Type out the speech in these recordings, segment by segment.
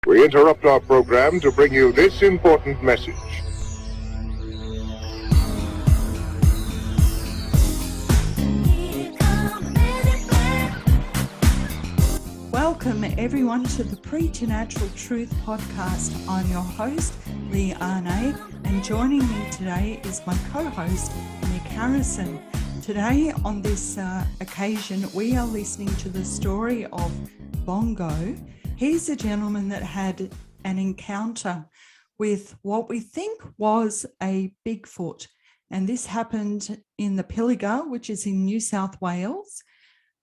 We interrupt our program to bring you this important message. Welcome everyone to the Preternatural Truth podcast. I'm your host, Lee Arne, and joining me today is my co-host, Mick Harrison. Today on this occasion, we are listening to the story of Bongo. He's a gentleman that had an encounter with what we think was a Bigfoot. And this happened in the Pilliga, which is in New South Wales.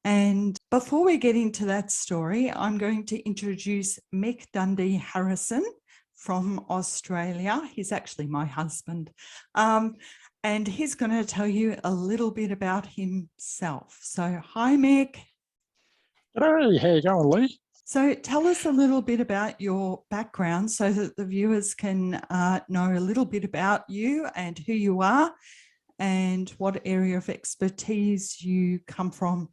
And before we get into that story, I'm going to introduce Mick Dundee Harrison from Australia. He's actually my husband. And he's going to tell you a little bit about himself. So, hi, Mick. Hey, how you going, Lee? So tell us a little bit about your background so that the viewers can know a little bit about you and who you are and what area of expertise you come from.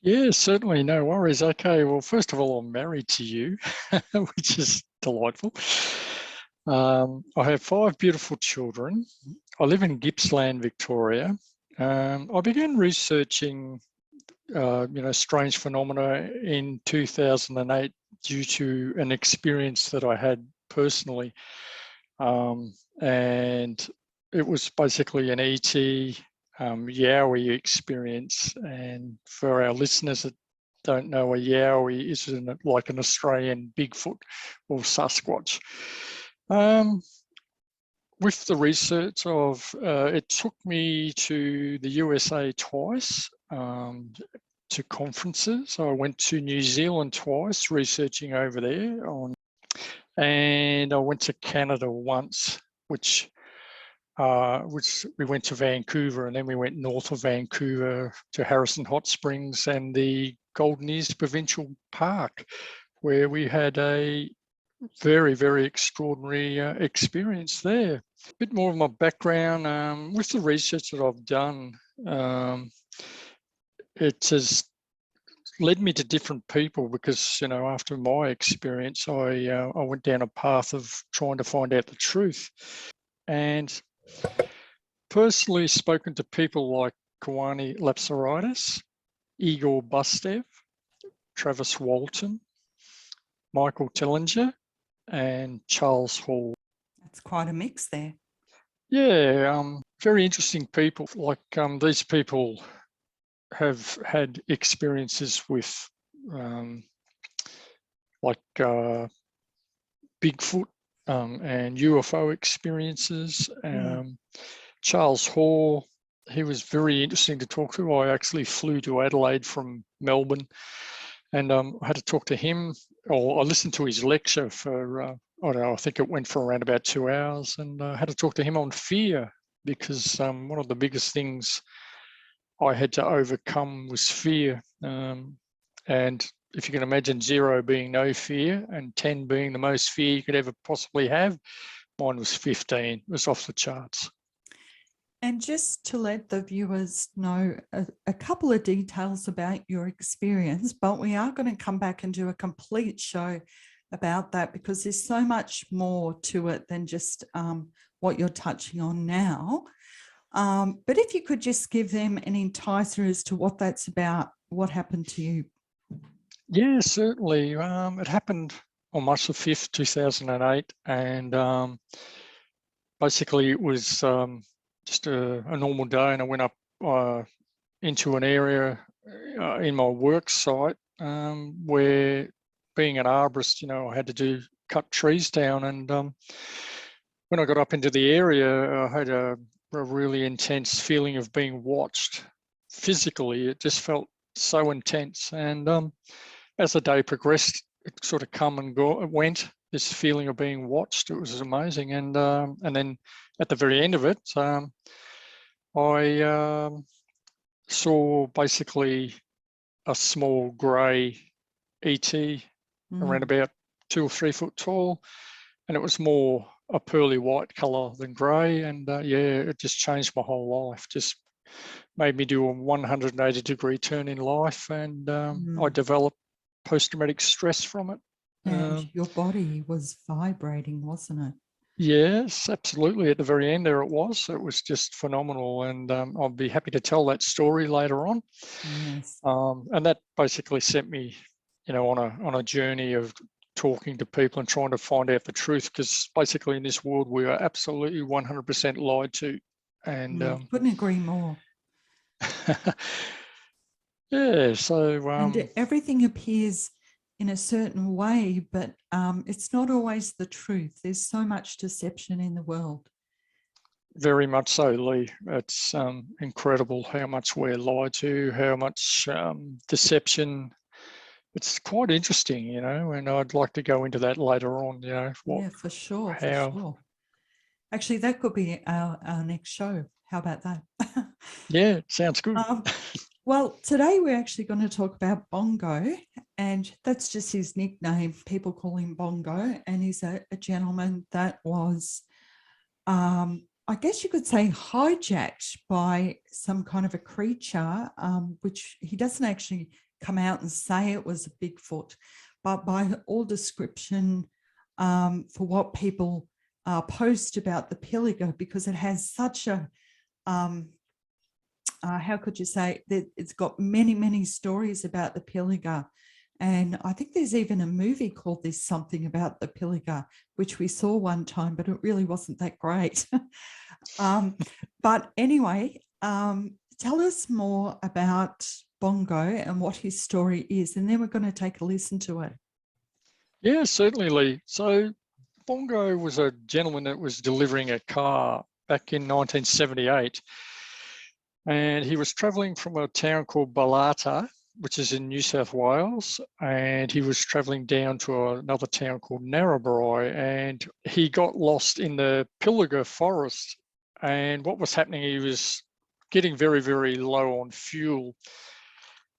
Yeah, certainly, no worries. Okay, well, first of all, I'm married to you, which is delightful. I have 5 beautiful children. I live in Gippsland, Victoria. I began researching strange phenomena in 2008 due to an experience that I had personally. And it was basically an ET Yowie experience. And for our listeners that don't know, a Yowie is like an Australian Bigfoot or Sasquatch. With the research it took me to the USA twice, to conferences. I went to New Zealand twice researching over there, and I went to Canada once, which we went to Vancouver, and then we went north of Vancouver to Harrison Hot Springs and the Golden Ears Provincial Park, where we had a very, very extraordinary experience there. A bit more of my background with the research that I've done. It has led me to different people because, after my experience, I went down a path of trying to find out the truth. And personally spoken to people like Kawani Lapsaritis, Igor Bustev, Travis Walton, Michael Tillinger, and Charles Hall. That's quite a mix there. Yeah, very interesting people. Like these people have had experiences with Bigfoot and UFO experiences. Charles Hall, he was very interesting to talk to. I actually flew to Adelaide from Melbourne, and I had to talk to him, or I listened to his lecture for, I think it went for around about 2 hours, and I had to talk to him on fear, because one of the biggest things I had to overcome was fear. And if you can imagine 0 being no fear and 10 being the most fear you could ever possibly have, mine was 15. It was off the charts. And just to let the viewers know a couple of details about your experience, but we are going to come back and do a complete show about that because there's so much more to it than just what you're touching on now. But if you could just give them an enticer as to what that's about, what happened to you? Yeah, certainly. It happened on March the 5th, 2008. And basically it was just a normal day, and I went up into an area in my work site where, being an arborist, I had to cut trees down. And when I got up into the area, I had a really intense feeling of being watched physically. It just felt so intense. And as the day progressed, it sort of went, this feeling of being watched. It was amazing. And then at the very end of it, I saw basically a small grey ET around about 2 or 3 foot tall, and it was more a pearly white colour than grey. And it just changed my whole life. Just made me do a 180-degree turn in life, and I developed post-traumatic stress from it. And your body was vibrating, wasn't it? Yes, absolutely. At the very end there it was. It was just phenomenal. And I'll be happy to tell that story later on. Yes. And that basically sent me, on a journey of talking to people and trying to find out the truth, because basically in this world we are absolutely 100% lied to. And couldn't agree more. Yeah, so and everything appears in a certain way, but it's not always the truth. There's so much deception in the world. very much so, Lee. It's incredible how much we're lied to, how much deception. It's quite interesting, and I'd like to go into that later on, Yeah, for sure, how, for sure. Actually, that could be our next show. How about that? Yeah, sounds good. Well, today we're actually going to talk about Bongo, and that's just his nickname. People call him Bongo, and he's a gentleman that was, I guess you could say, hijacked by some kind of a creature, which he doesn't actually come out and say it was a Bigfoot, but by all description, for what people post about the Pilliga, because it has such a how could you say that it's got many, many stories about the Pilliga. And I think there's even a movie called There's Something About the Pilliga, which we saw one time, but it really wasn't that great. But anyway, tell us more about Bongo and what his story is, and then we're going to take a listen to it. Yeah, certainly, Lee. So Bongo was a gentleman that was delivering a car back in 1978. And he was travelling from a town called Balata, which is in New South Wales, and he was travelling down to another town called Narrabri, and he got lost in the Pilliga forest. And what was happening, he was getting very, very low on fuel.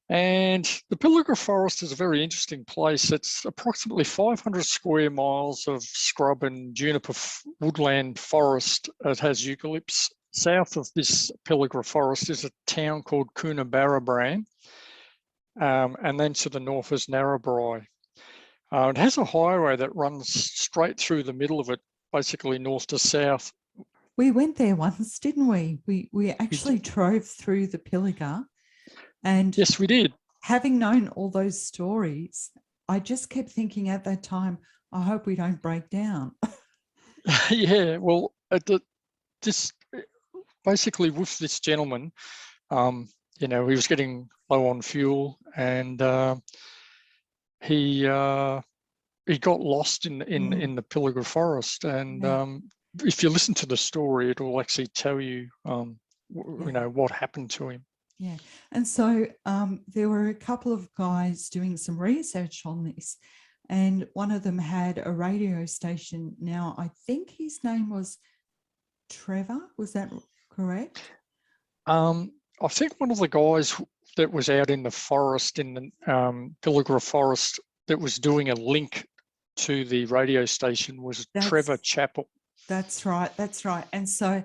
And the Pilliga forest is a very interesting place. It's approximately 500 square miles of scrub and juniper woodland forest. It has eucalypts. South of this Pilliga forest is a town called Coonabarabran, and then to the north is Narrabri. It has a highway that runs straight through the middle of it, basically north to south. We went there once, didn't we? We actually drove through the Pilliga, and yes, we did. Having known all those stories, I just kept thinking at that time, I hope we don't break down. Yeah, well, just basically with this gentleman, he was getting low on fuel, and he got lost in the Pilliga forest. And if you listen to the story, it will actually tell you, what happened to him. Yeah, and so there were a couple of guys doing some research on this, and one of them had a radio station. Now, I think his name was Trevor. Was that correct? I think one of the guys that was out in the forest, in the Pilliga forest, that was doing a link to the radio station was Trevor Chappell. That's right. And so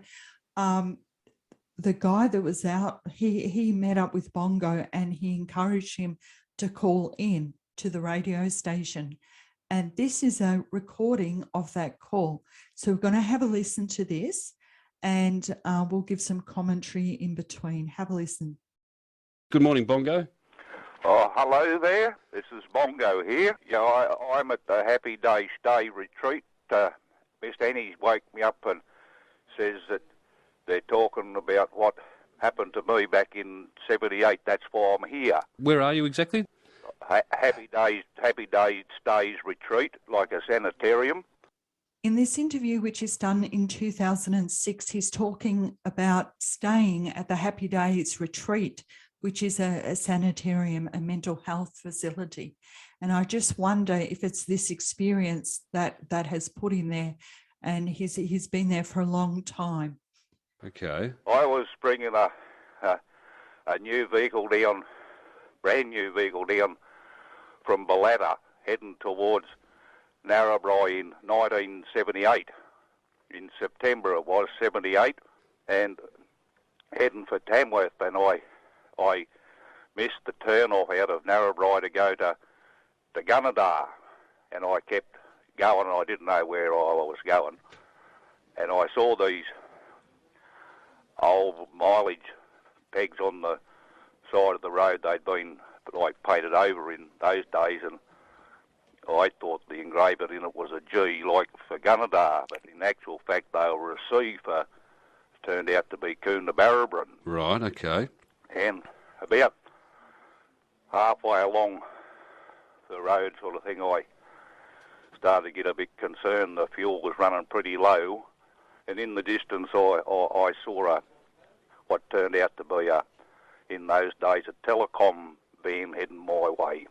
the guy that was out, he met up with Bongo, and he encouraged him to call in to the radio station. And this is a recording of that call. So we're going to have a listen to this, and we'll give some commentary in between. Have a listen. Good morning, Bongo. Oh, hello there. This is Bongo here. Yeah, I'm at the Happy Day Stay Retreat. Miss Annie woke me up and says that they're talking about what happened to me back in 78. That's why I'm here. Where are you exactly? Happy Day Stays Retreat, like a sanitarium. In this interview, which is done in 2006, he's talking about staying at the Happy Days Retreat, which is a sanitarium, a mental health facility. And I just wonder if it's this experience that has put him there, and he's been there for a long time. Okay. I was bringing a new vehicle down, brand new vehicle down from Balata, heading towards Narrabri in 1978. In September it was 78, and heading for Tamworth, and I missed the turn off out of Narrabri to go to Gunnedah, and I kept going, and I didn't know where I was going. And I saw these old mileage pegs on the side of the road. They'd been like painted over in those days, and I thought the engraver in it was a G, like for Gunnedah, but in actual fact they were a C for, turned out to be Coonabarabran. Right, okay. And about halfway along the road sort of thing, I started to get a bit concerned. The fuel was running pretty low, and in the distance I saw what turned out to be in those days a telecom beam heading my way.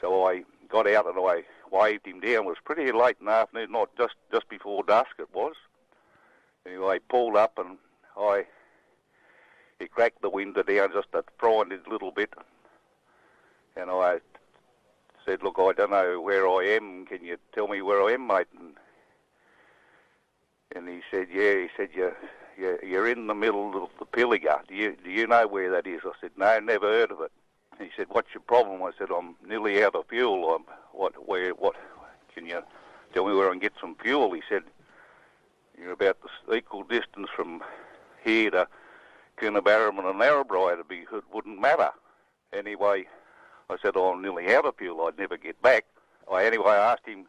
So I got out and I waved him down. It was pretty late in the afternoon, not just before dusk it was. Anyway, pulled up and he cracked the window down just a frightened little bit. And I said, look, I don't know where I am. Can you tell me where I am, mate? And he said, yeah. He said, you're in the middle of the Pilliga. Do you know where that is? I said, no, never heard of it. He said, what's your problem? I said, I'm nearly out of fuel. What, can you tell me where I can get some fuel? He said, you're about the equal distance from here to Coonabarabran and Narrabri. It wouldn't matter. Anyway, I said, oh, I'm nearly out of fuel. I'd never get back. I asked him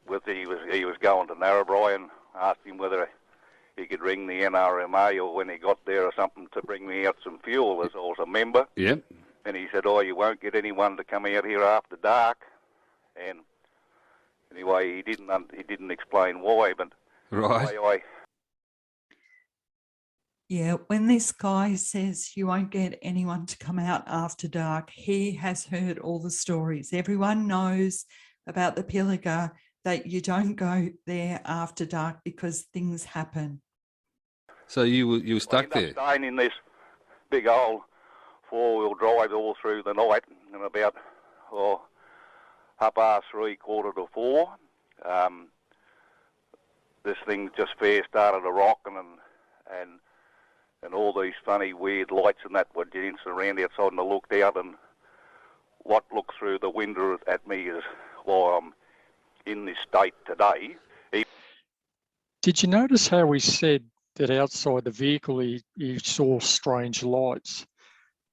whether he was going to Narrabri, and asked him whether he could ring the NRMA or when he got there or something to bring me out some fuel as I was a member. Yep. And he said, oh, you won't get anyone to come out here after dark. And anyway, he didn't explain why, but right. Yeah, when this guy says you won't get anyone to come out after dark, he has heard all the stories. Everyone knows about the Pilliga, that you don't go there after dark because things happen. So you were stuck there? Staying in this big old four-wheel drive all through the night, and about 3:30, 4:45, this thing just fair started a rocking, and all these funny weird lights and that were dancing around outside, and I looked out, and what looked through the window at me is why I'm in this state today. Did you notice how he said that outside the vehicle he saw strange lights?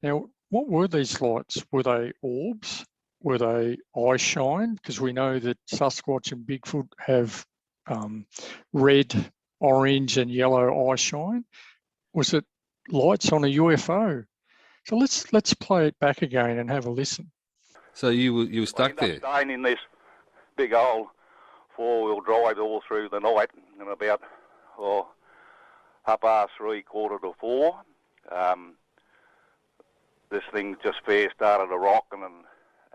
Now, what were these lights? Were they orbs? Were they eye shine? Because we know that Sasquatch and Bigfoot have red, orange and yellow eye shine. Was it lights on a UFO? So let's play it back again and have a listen. So you were stuck there? Staying in this big old four-wheel drive all through the night, and about 3:30, 4:45, this thing just fair started a rocking,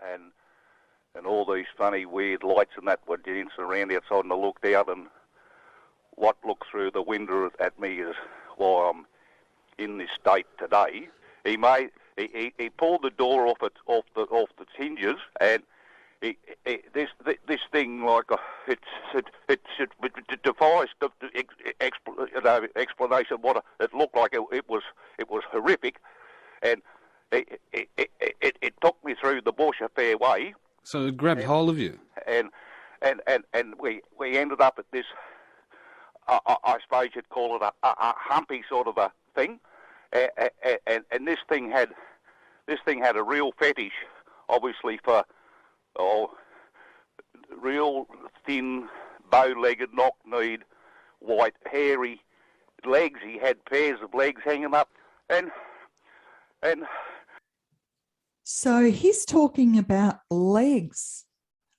and all these funny weird lights and that were dancing around outside, and I looked out, and what looked through the window at me is why I'm in this state today. He pulled the door off its hinges, and this thing, like it defies explanation. What it looked like, it was horrific, and it took me through the bush a fair way. So it grabbed hold of you, and we ended up at this. I suppose you'd call it a humpy sort of a thing, and this thing had a real fetish, obviously, for real thin, bow-legged, knock-kneed, white, hairy legs. He had pairs of legs hanging up, and so he's talking about legs,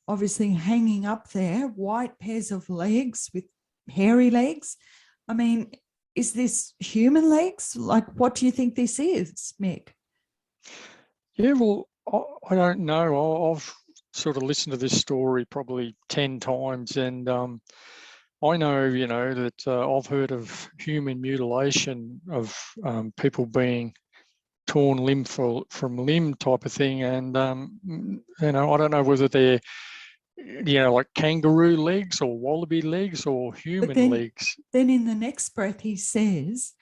obviously hanging up there, white pairs of legs with hairy legs. I mean, is this human legs? Like, what do you think this is, Mick? Yeah, well, I don't know. I've sort of listened to this story probably 10 times, and I know, that I've heard of human mutilation, of people being torn limb from limb type of thing, and I don't know whether they're like kangaroo legs or wallaby legs or human legs. Then in the next breath he says,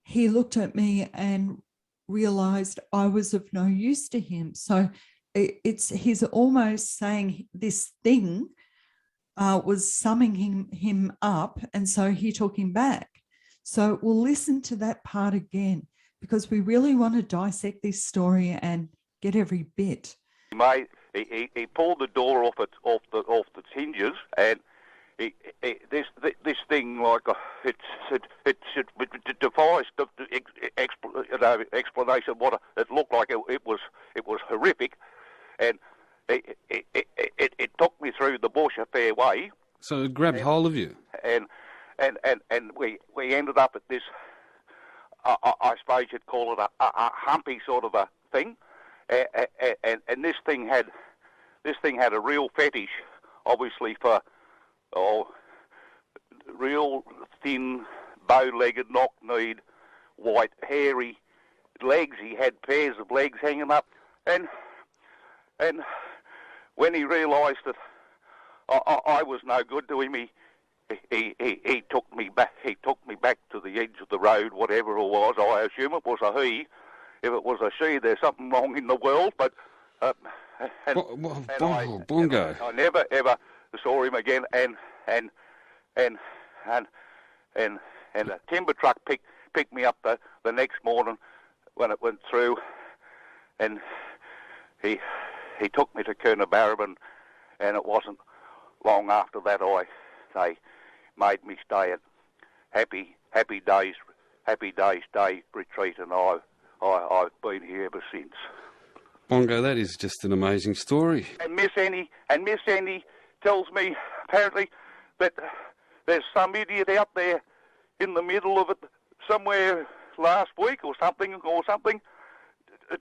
he looked at me and realized I was of no use to him. So he's almost saying this thing was summing him up, and so he took him back. So we'll listen to that part again, because we really want to dissect this story and get every bit. He pulled the door off the hinges, and this thing, like, it defies explanation. What it looked like, it was horrific, and it took me through the bush a fair way. So it grabbed hold of you, and we ended up at this. I suppose you'd call it a humpy sort of a thing, and this thing had a real fetish, obviously, for real thin, bow-legged, knock-kneed, white, hairy legs. He had pairs of legs hanging up, and when he realised that I was no good to him, he took me back. He took me back to the edge of the road, whatever it was. I assume it was a he. If it was a she, there's something wrong in the world. But Bongo. I never ever saw him again. And a timber truck picked me up the next morning when it went through, and he took me to Coonabarabran, and it wasn't long after that they made me stay at Happy Days Day Retreat, and I've been here ever since. Bongo, that is just an amazing story. And Miss Annie tells me apparently that there's some idiot out there in the middle of it somewhere last week or something,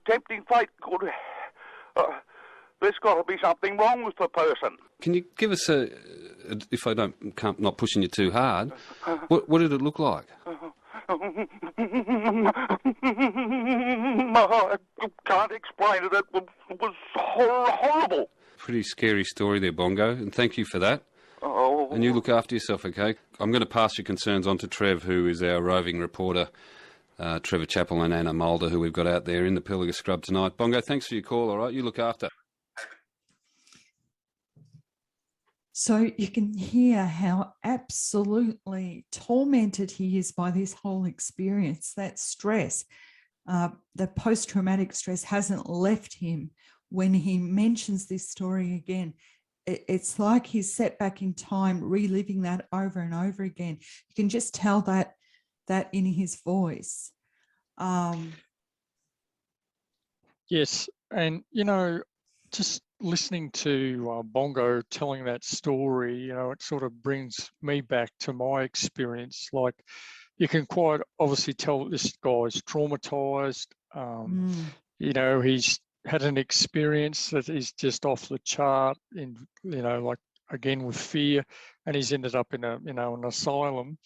tempting fate. There's got to be something wrong with the person. Can you give us if I can't, not pushing you too hard, what did it look like? I can't explain it. It was horrible. Pretty scary story there, Bongo, and thank you for that. Oh. And you look after yourself, okay? I'm going to pass your concerns on to Trev, who is our roving reporter, Trevor Chappell and Anna Mulder, who we've got out there in the Pilliga Scrub tonight. Bongo, thanks for your call, all right? You look after. So you can hear how absolutely tormented he is by this whole experience. That stress, the post-traumatic stress hasn't left him when he mentions this story again. It's like he's set back in time, reliving that over and over again. You can just tell that in his voice. Yes, and, just listening to Bongo telling that story, it sort of brings me back to my experience. Like, you can quite obviously tell this guy's traumatized. He's had an experience that is just off the chart in, like, again, with fear, and he's ended up in an asylum.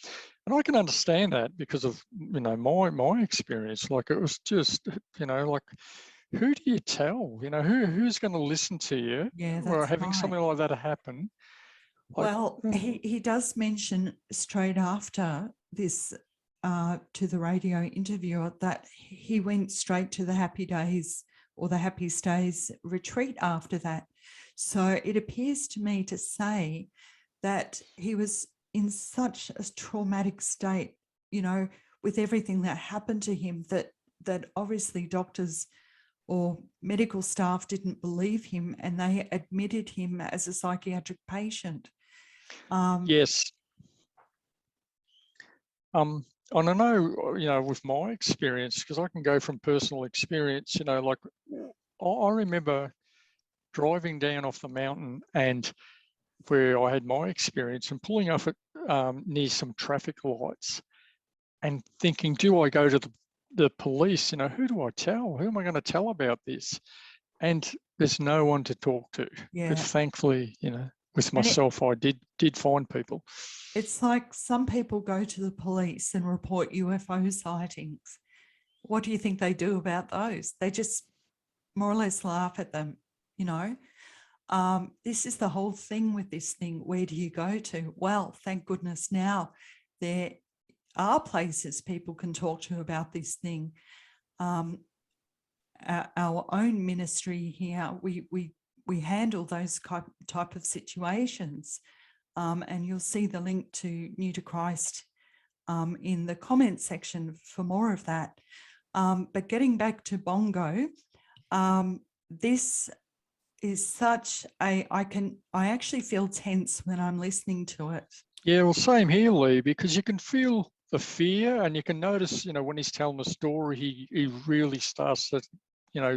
And I can understand that because of, my experience. Like, it was just, like, who do you tell? Who's going to listen to you? Yeah, that's or having right. something like that happen? Like, well, he does mention straight after this to the radio interviewer that he went straight to the Happy Days or the Happy Stays retreat after that. So it appears to me to say that he was in such a traumatic state, with everything that happened to him, that obviously doctors or medical staff didn't believe him, and they admitted him as a psychiatric patient. Yes. And I know, with my experience, because I can go from personal experience, like I remember driving down off the mountain and where I had my experience and pulling off at near some traffic lights and thinking, do I go to the police? Who do I tell? Who am I going to tell about this? And there's no one to talk to. Yeah. But thankfully, with myself, I did find people. It's like some people go to the police and report UFO sightings. What do you think they do about those? They just more or less laugh at them, This is the whole thing with this thing. Where do you go to? Well, thank goodness now there are places people can talk to about this thing. our own ministry here, we handle those type of situations. And you'll see the link to New to Christ in the comment section for more of that. But getting back to Bongo, this is such I actually feel tense when I'm listening to it. Yeah, well, same here, Lee, because you can feel the fear, and you can notice, when he's telling the story, he really starts to,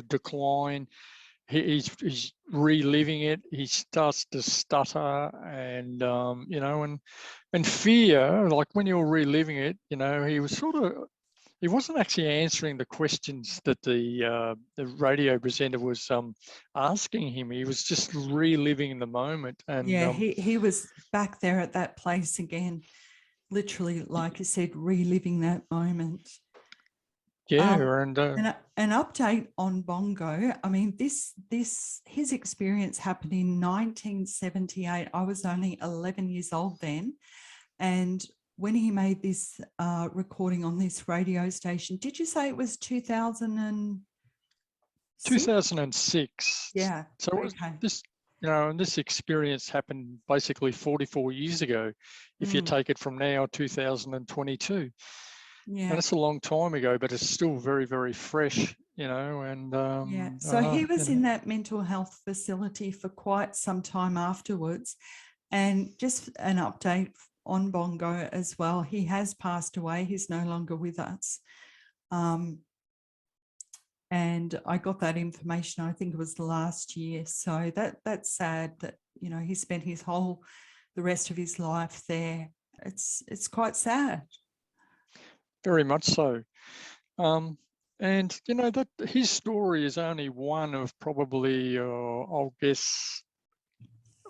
decline. He's reliving it. He starts to stutter, and and fear. Like when you're reliving it, he wasn't actually answering the questions that the radio presenter was asking him. He was just reliving the moment. And yeah, he was back there at that place again, literally, like you said, reliving that moment. Yeah, and an update on Bongo. I mean, his experience happened in 1978. I was only 11 years old then, and when he made this recording on this radio station, did you say it was 2006? 2006. Yeah. So okay. This, and this experience happened basically 44 years ago, if you take it from now, 2022. Yeah. And it's a long time ago, but it's still very, very fresh, and yeah. So he was in that mental health facility for quite some time afterwards. And just an update on Bongo as well. He has passed away. He's no longer with us. And I got that information, I think it was last year. So that's sad that, he spent the rest of his life there. It's quite sad. Very much so. And, that his story is only one of probably, I'll guess,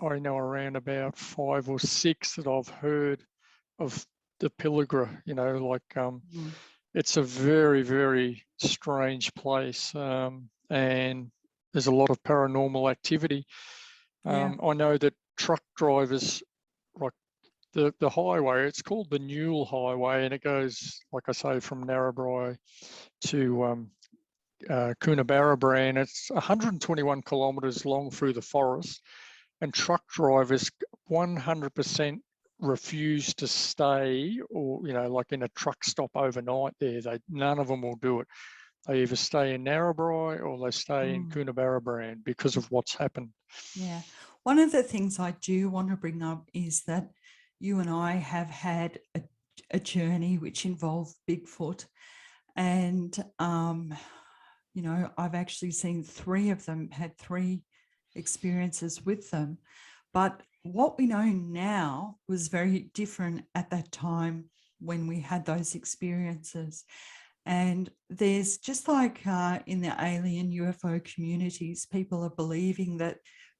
I know around about 5 or 6 that I've heard of the Pilliga, it's a very, very strange place. And there's a lot of paranormal activity. I know that truck drivers, like the highway, it's called the Newell Highway, and it goes, like I say, from Narrabri to Coonabarabran. It's 121 kilometres long through the forest, and truck drivers 100% refuse to stay, or like in a truck stop overnight there. None of them will do it. They either stay in Narrabri or they stay in Coonabarabran because of what's happened. Yeah. One of the things I do want to bring up is that you and I have had a journey which involved Bigfoot, and I've actually seen 3 of them, had 3 experiences with them. But what we know now was very different at that time when we had those experiences. And there's just like in the alien UFO communities, people are believing that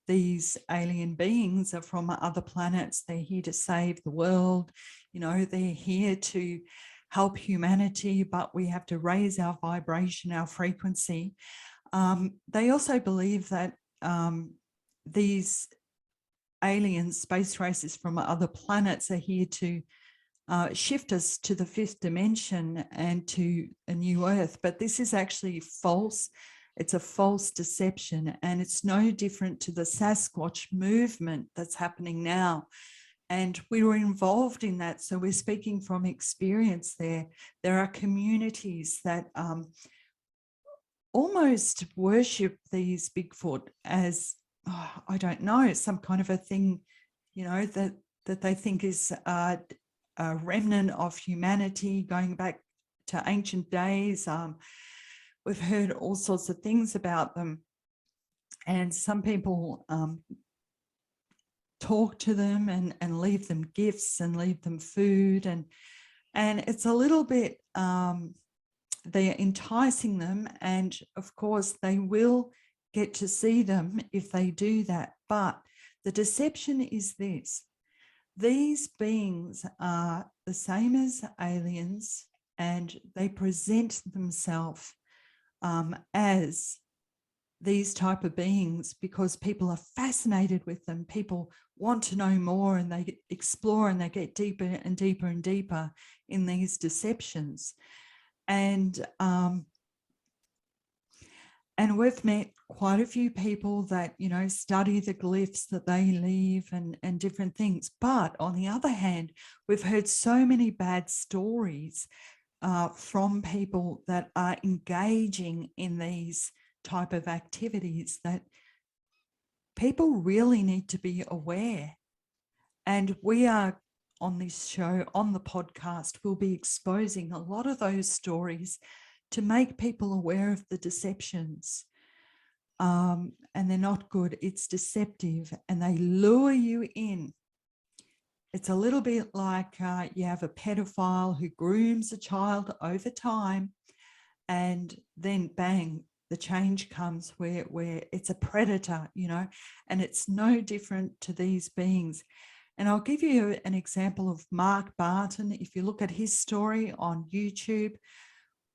these alien beings are from other planets. They're here to save the world. They're here to help humanity, but we have to raise our vibration, our frequency. They also believe that these alien space races from other planets are here to shift us to the 5th dimension and to a new Earth. But this is actually false. It's a false deception, and it's no different to the Sasquatch movement that's happening now. And we were involved in that, so we're speaking from experience there. There are communities that almost worship these Bigfoot as, I don't know, some kind of a thing, that they think is a remnant of humanity going back to ancient days. We've heard all sorts of things about them, and some people talk to them and leave them gifts and leave them food, and it's a little bit they're enticing them, and of course they will get to see them if they do that. But the deception is this: these beings are the same as aliens, and they present themselves as these type of beings because people are fascinated with them. People want to know more, and they explore and they get deeper and deeper and deeper in these deceptions. And And we've met quite a few people that, you know, study the glyphs that they leave and different things. But on the other hand, we've heard so many bad stories from people that are engaging in these type of activities that people really need to be aware. And we are on this show, on the podcast, we'll be exposing a lot of those stories to make people aware of the deceptions. And they're not good. It's deceptive and they lure you in. It's a little bit like you have a pedophile who grooms a child over time, and then bang, the change comes where it's a predator, you know, and it's no different to these beings. And I'll give you an example of Mark Barton. If you look at his story on YouTube,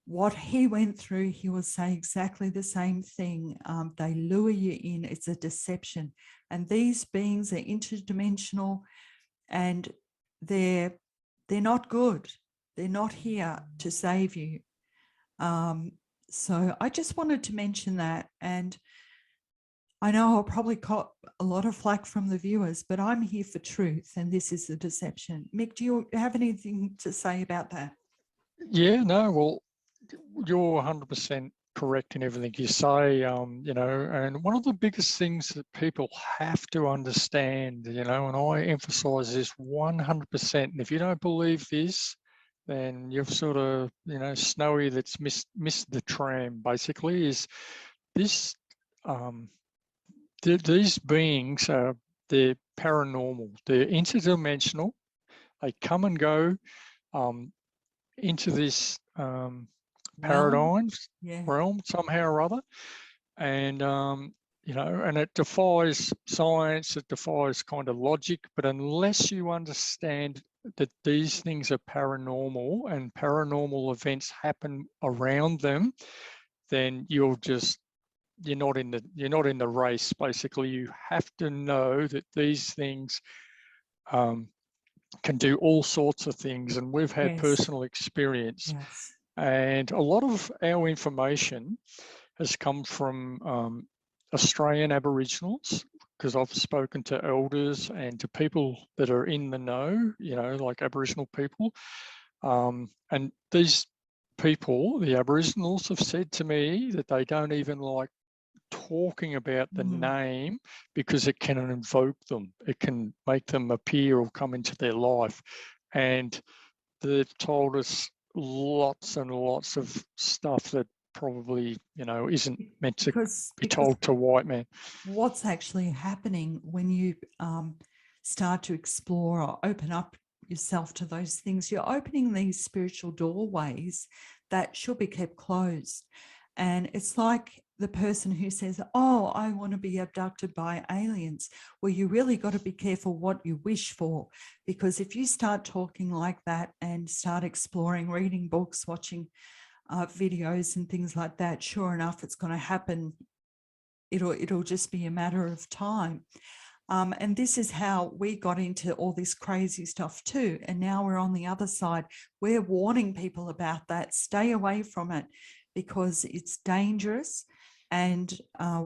what he went through, he will say exactly the same thing. They lure you in. It's a deception. And these beings are interdimensional and they're not good. They're not here to save you. So I just wanted to mention that. And I know I'll probably cop a lot of flack from the viewers, but I'm here for truth, and this is the deception. Mick, do you have anything to say about that? Yeah, no, well, you're 100% correct in everything you say, you know, and one of the biggest things that people have to understand, you know, and I emphasize this 100%, and if you don't believe this, then you've sort of, you know, Snowy that's missed the tram, basically, is this, these beings are, they're paranormal, they're interdimensional, they come and go into this paradigms realm somehow or other, and you know, and it defies science, it defies kind of logic, but unless you understand that these things are paranormal and paranormal events happen around them, then you're not in the race. Basically, you have to know that these things can do all sorts of things, and we've had personal experience. And a lot of our information has come from Australian Aboriginals, because I've spoken to elders and to people that are in the know, you know, like Aboriginal people. And these people, the Aboriginals, have said to me that they don't even like talking about the name because it can invoke them. It can make them appear or come into their life. And they've told us lots and lots of stuff that probably, you know, isn't meant to be told to white men. What's actually happening when you start to explore or open up yourself to those things, you're opening these spiritual doorways that should be kept closed. And it's like the person who says, oh, I want to be abducted by aliens. Well, you really got to be careful what you wish for, because if you start talking like that and start exploring, reading books, watching videos and things like that, sure enough, it's going to happen. It'll just be a matter of time. And this is how we got into all this crazy stuff too. And now we're on the other side. We're warning people about that. Stay away from it because it's dangerous. And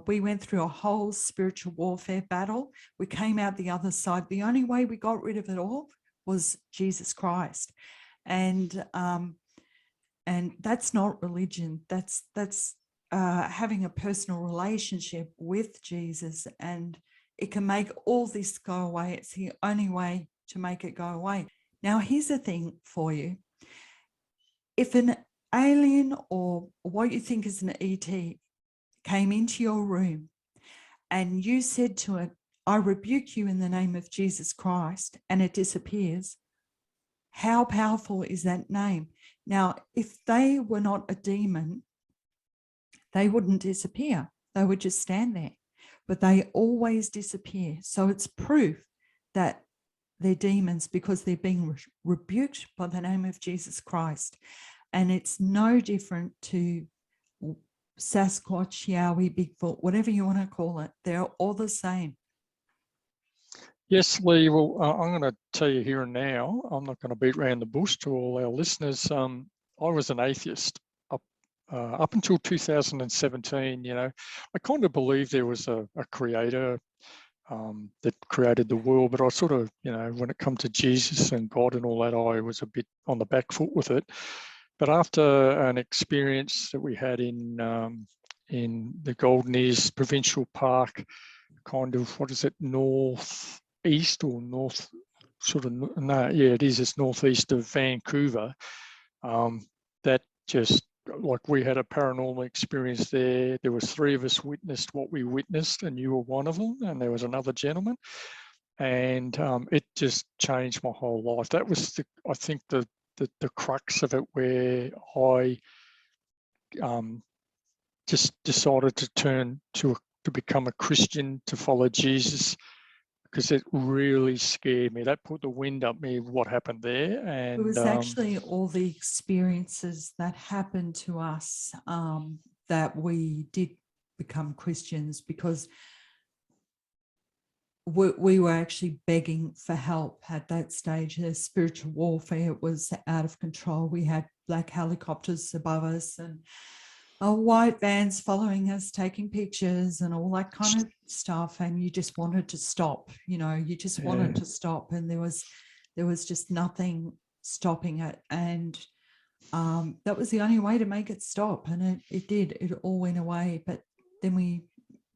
we went through a whole spiritual warfare battle. We came out the other side. The only way we got rid of it all was Jesus Christ. And that's not religion. That's having a personal relationship with Jesus, and it can make all this go away. It's the only way to make it go away. Now, here's the thing for you. If an alien or what you think is an ET came into your room and you said to it, I rebuke you in the name of Jesus Christ, and it disappears, how powerful is that name? Now, if they were not a demon, they wouldn't disappear. They would just stand there, but they always disappear. So it's proof that they're demons because they're being rebuked by the name of Jesus Christ. And it's no different to Sasquatch, Yowie, Bigfoot, whatever you want to call it. They're all the same. Yes, Lee, well, I'm going to tell you here and now, I'm not going to beat around the bush to all our listeners. I was an atheist up up until 2017, you know, I kind of believed there was a creator that created the world, but I sort of, you know, when it comes to Jesus and God and all that, I was a bit on the back foot with it. But after an experience that we had in the Golden Ears Provincial Park, kind of, what is it, northeast or north, sort of, no, yeah, it is, it's northeast of Vancouver. That just, like, we had a paranormal experience there. There was 3 of us witnessed what we witnessed, and you were one of them, and there was another gentleman. And it just changed my whole life. That was, I think, the crux of it, where I just decided to turn to become a Christian, to follow Jesus, because it really scared me. That put the wind up me, what happened there. And it was actually all the experiences that happened to us that we did become Christians, because we were actually begging for help at that stage. The spiritual warfare was out of control. We had black helicopters above us and white vans following us, taking pictures and all that kind of stuff. And you just wanted to stop, you know, you just wanted to stop. And there was just nothing stopping it. And that was the only way to make it stop. And it did, it all went away. But then we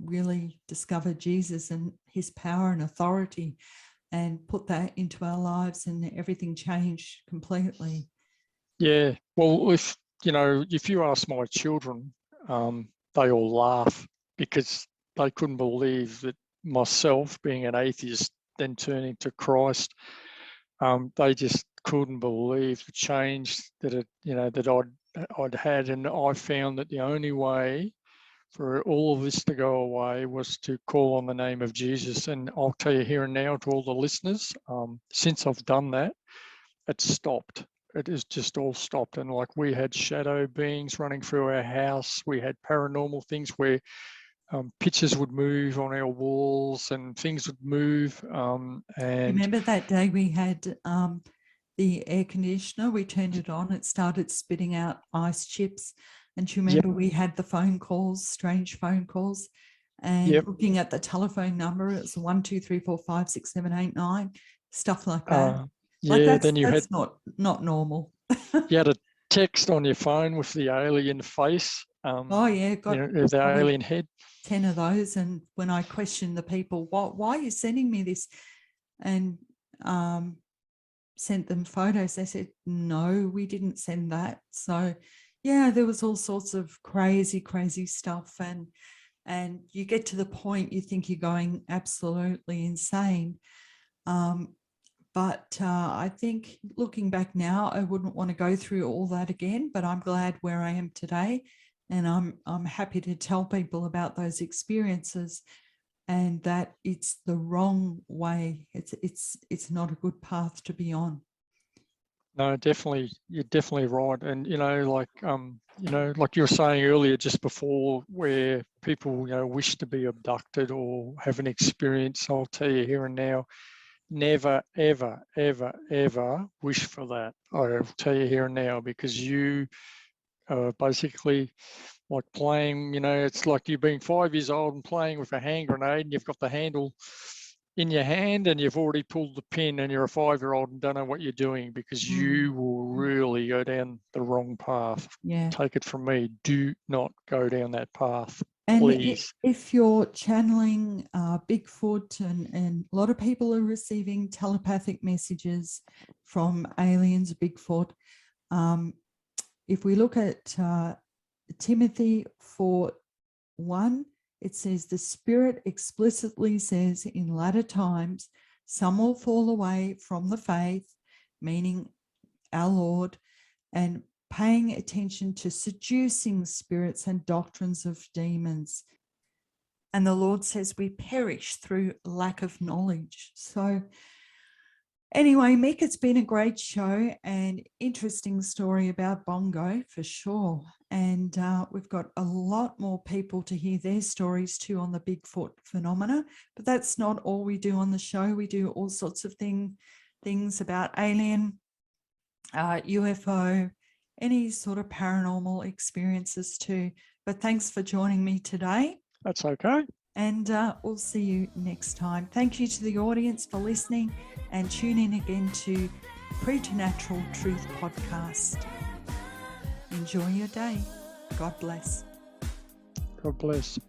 really discovered Jesus and his power and authority, and put that into our lives, and everything changed completely. Yeah, well, if you ask my children, they all laugh, because they couldn't believe that myself, being an atheist, then turning to Christ, they just couldn't believe the change that I'd had. And I found that the only way for all of this to go away was to call on the name of Jesus. And I'll tell you here and now, to all the listeners, since I've done that, it stopped. It has just all stopped. And like, we had shadow beings running through our house. We had paranormal things where pictures would move on our walls and things would move. And remember that day we had the air conditioner, we turned it on, it started spitting out ice chips. And do you remember we had the phone calls, strange phone calls, and looking at the telephone number, it's 1 2 3 4 5 6 7 8 9, stuff like that. Then you that's not normal. You had a text on your phone with the alien face. Got the alien head. 10 of those. And when I questioned the people, why are you sending me this? And sent them photos, they said, no, we didn't send that. So yeah, there was all sorts of crazy stuff. And you get to the point you think you're going absolutely insane. But I think, looking back now, I wouldn't want to go through all that again, but I'm glad where I am today. And I'm happy to tell people about those experiences, and that it's the wrong way. It's not a good path to be on. No, definitely, you're definitely right. And like you were saying earlier, just before, where people wish to be abducted or have an experience, I'll tell you here and now, never, ever, ever, ever wish for that. I'll tell you here and now, because you basically, like playing, it's like you being 5 years old and playing with a hand grenade, and you've got the handle in your hand and you've already pulled the pin, and you're a 5-year-old and don't know what you're doing, because you will really go down the wrong path. Yeah. Take it from me, do not go down that path, and please. If you're channeling Bigfoot, and a lot of people are receiving telepathic messages from aliens, Bigfoot. If we look at Timothy 4:1, it says, the Spirit explicitly says, in latter times, some will fall away from the faith, meaning our Lord, and paying attention to seducing spirits and doctrines of demons. And the Lord says we perish through lack of knowledge. So anyway, Mick, it's been a great show and interesting story about Bongo for sure. And we've got a lot more people to hear their stories too on the Bigfoot phenomena. But that's not all we do on the show. We do all sorts of things about alien, UFO, any sort of paranormal experiences too. But thanks for joining me today. That's okay. And we'll see you next time. Thank you to the audience for listening, and tune in again to Preternatural Truth Podcast. Enjoy your day. God bless. God bless.